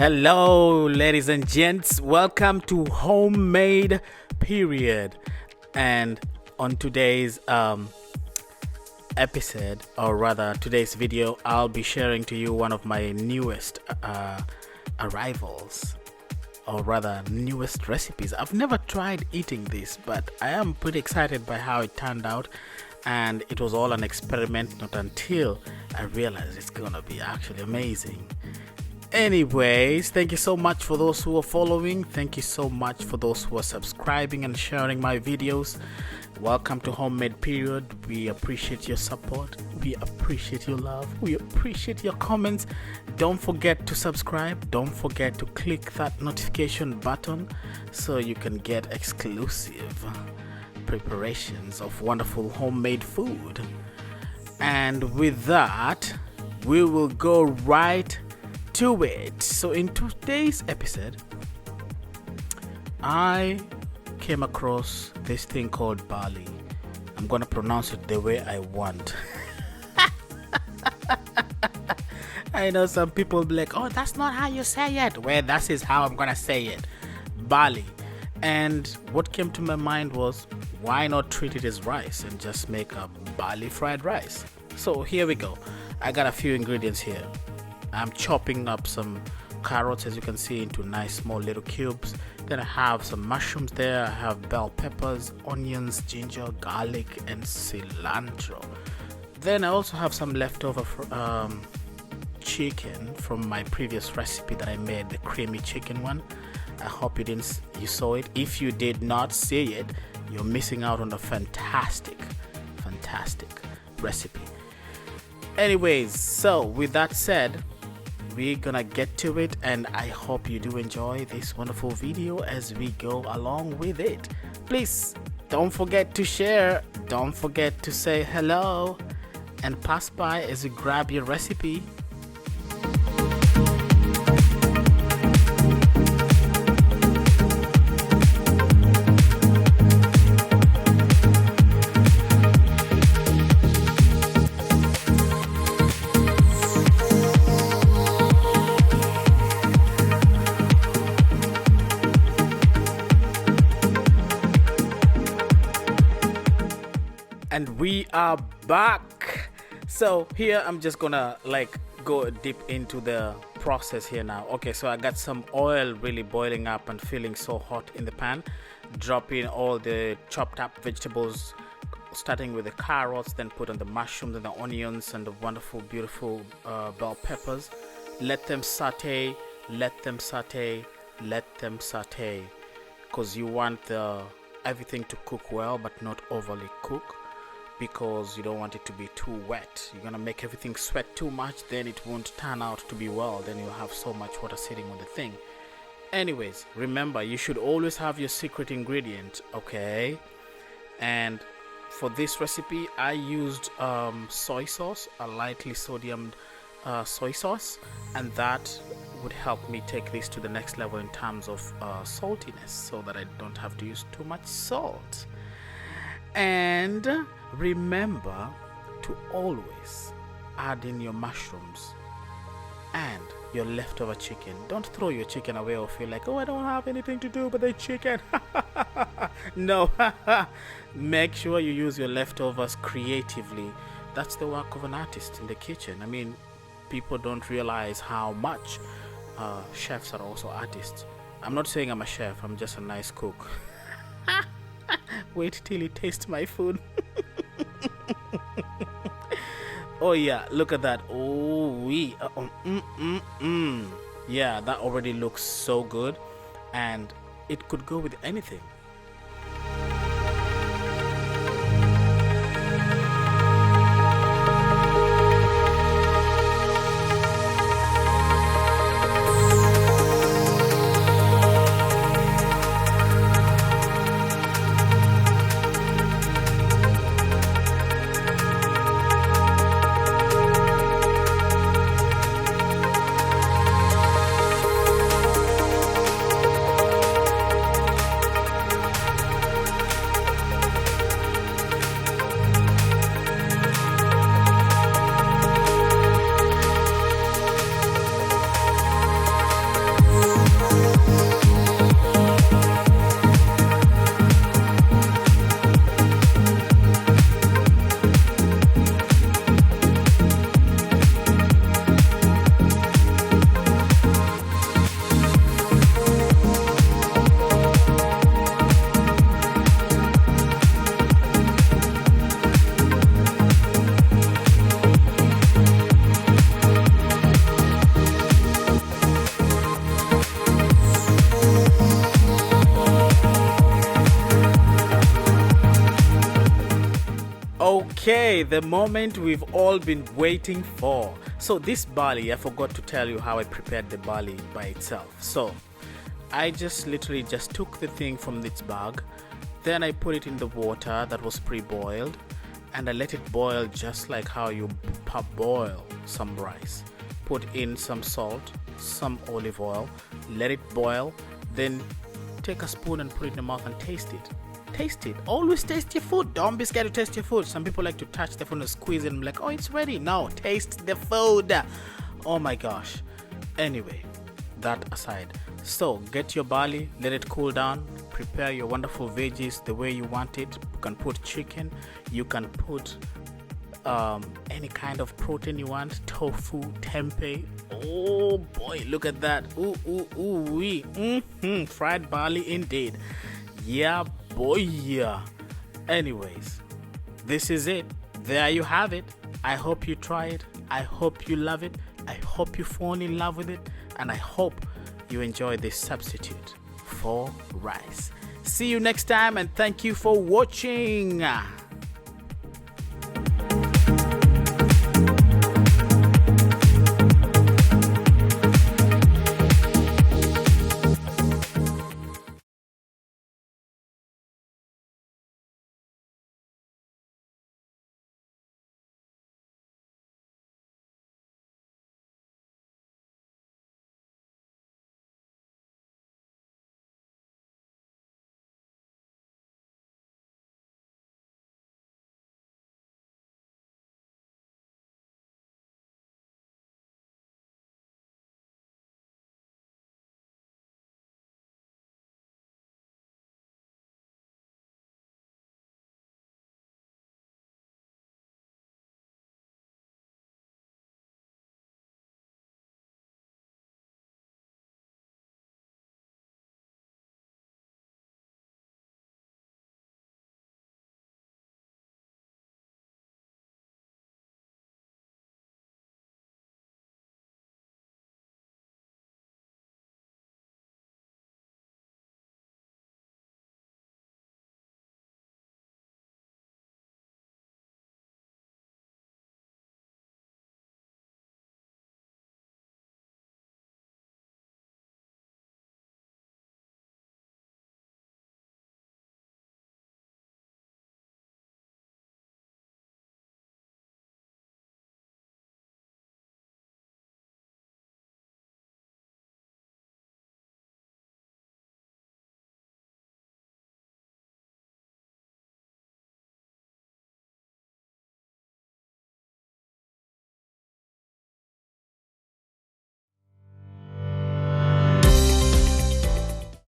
Hello, ladies and gents. Welcome to Homemade Period. And on today's episode, or rather today's video, I'll be sharing to you one of my newest arrivals, or rather newest recipes. I've never tried eating this, but I am pretty excited by how it turned out. And it was all an experiment, not until I realized it's gonna be actually amazing. Anyways, thank you so much for those who are following. Thank you so much for those who are subscribing and sharing my videos. Welcome to Homemade Period. We appreciate your support. We appreciate your love. We appreciate your comments. Don't forget to subscribe. Don't forget to click that notification button so you can get exclusive preparations of wonderful homemade food. And with that, we will go right to it. So in today's episode, I came across this thing called barley. I'm gonna pronounce it the way I want. I know some people will be like, oh, that's not how you say it. Well, that is how I'm gonna say it. Barley. And what came to my mind was, why not treat it as rice and just make a barley fried rice? So here we go. I got a few ingredients here. I'm chopping up some carrots, as you can see, into nice small little cubes. Then I have some mushrooms there. I have bell peppers, onions, ginger, garlic, and cilantro. Then I also have some leftover chicken from my previous recipe that I made, the creamy chicken one. I hope you saw it. If you did not see it, you're missing out on a fantastic recipe. Anyways, so with that said, we're gonna get to it, and I hope you do enjoy this wonderful video as we go along with it. Please don't forget to share, don't forget to say hello, and pass by as you grab your recipe. And we are back. So here I'm just gonna go deep into the process here now. Okay, so I got some oil really boiling up and feeling so hot in the pan. Drop in all the chopped up vegetables, starting with the carrots, then put on the mushrooms and the onions and the wonderful, beautiful bell peppers. Let them saute, because you want everything to cook well but not overly cook, because you don't want it to be too wet. You're gonna make everything sweat too much, then it won't turn out to be well. Then you'll have so much water sitting on the thing. Anyways, remember, you should always have your secret ingredient, okay? And for this recipe, I used soy sauce, a lightly sodiumed soy sauce, and that would help me take this to the next level in terms of saltiness, so that I don't have to use too much salt. And remember to always add in your mushrooms and your leftover chicken. Don't throw your chicken away or feel like, oh, I don't have anything to do but the chicken. No. Make sure you use your leftovers creatively. That's the work of an artist in the kitchen. I mean, people don't realize how much chefs are also artists. I'm not saying I'm a chef, I'm just a nice cook. Wait till you taste my food. Oh yeah, look at that. Yeah, that already looks so good, and it could go with anything. Okay, the moment we've all been waiting for. So this barley, I forgot to tell you how I prepared the barley by itself. So I just literally just took the thing from its bag, then I put it in the water that was pre-boiled, and I let it boil just like how you boil some rice. Put in some salt, some olive oil, let it boil, then take a spoon and put it in your mouth and taste it. Taste it. Always taste your food. Don't be scared to taste your food. Some people like to touch the food and squeeze it and be like, oh, it's ready. No, taste the food. Oh my gosh. Anyway, that aside. So get your barley, let it cool down, prepare your wonderful veggies the way you want it. You can put chicken, you can put any kind of protein you want, tofu, tempeh. Oh boy, look at that. Fried barley indeed. Yeah boy, yeah. Anyways, this is it. There you have it. I hope you try it. I hope you love it. I hope you fall in love with it, and I hope you enjoy this substitute for rice. See you next time, and thank you for watching.